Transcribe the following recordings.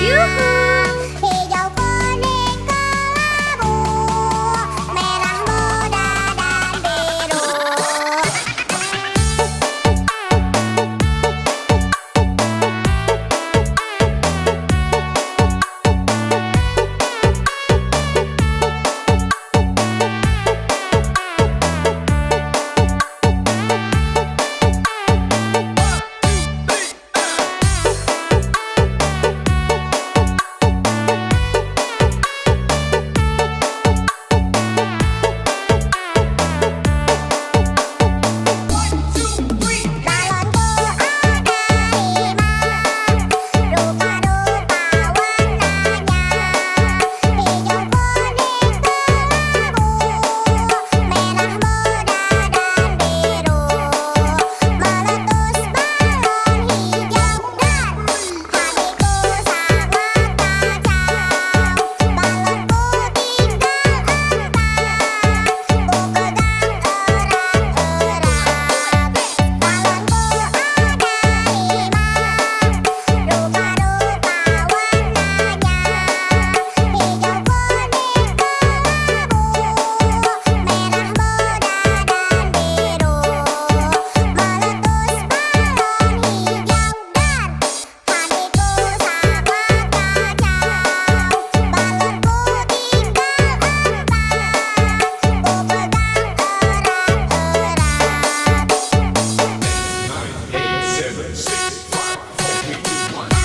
Yuhu! Hijau kuning kelabu, merah muda dan biru. Balonku ada 5, rupa-rupa warnanya. Hijau kuning kelabu, merah muda dan biru. Meletus balon hijau dan hatiku sangat kacau. Balonku tinggal 4, ku pegang erat-erat. Balonku ada 5, rupa-rupa warnanya. Hijau kuning kelabu, merah muda dan biru. Meletus balon hijau dan hatiku sangat kacau. Balonku tinggal 4, ku pegang erat-erat. 8, 7, 6, 5, 4, 3, 2, 1.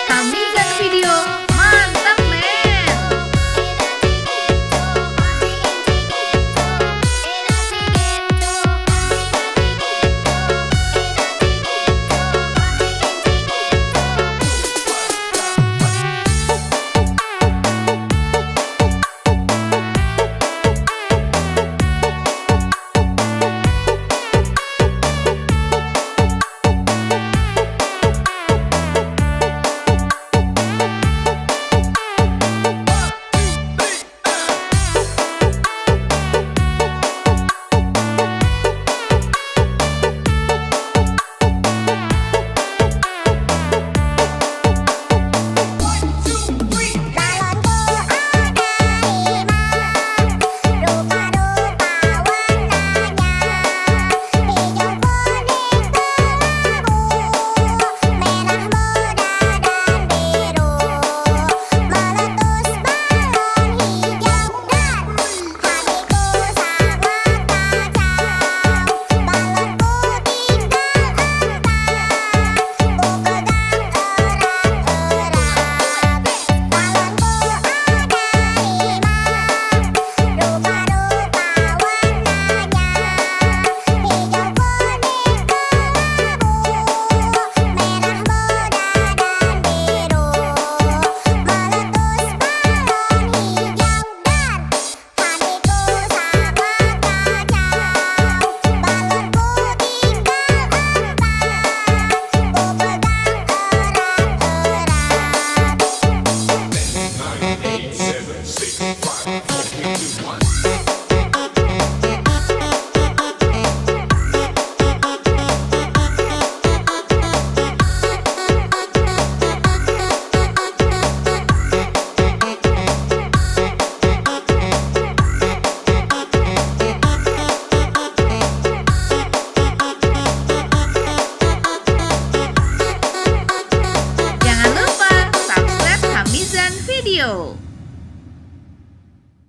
Tamizan Video, mantap men! Balonku ada 5, rupa-rupa warnanya. Hijau kuning kelabu, merah muda dan biru. Meletus balon hijau dan hatiku sangat kacau. Balonku tinggal 4, ku pegang erat-erat. Balonku ada 5, rupa-rupa warnanya. Hijau kuning kelabu, merah muda dan biru. Meletus balon hijau dan hatiku sangat kacau. Balonku tinggal 4, ku pegang erat-erat. 9, 8, 7, 6, 5, 4, 3, 2, 1. Jangan lupa subscribe Tamizan Video.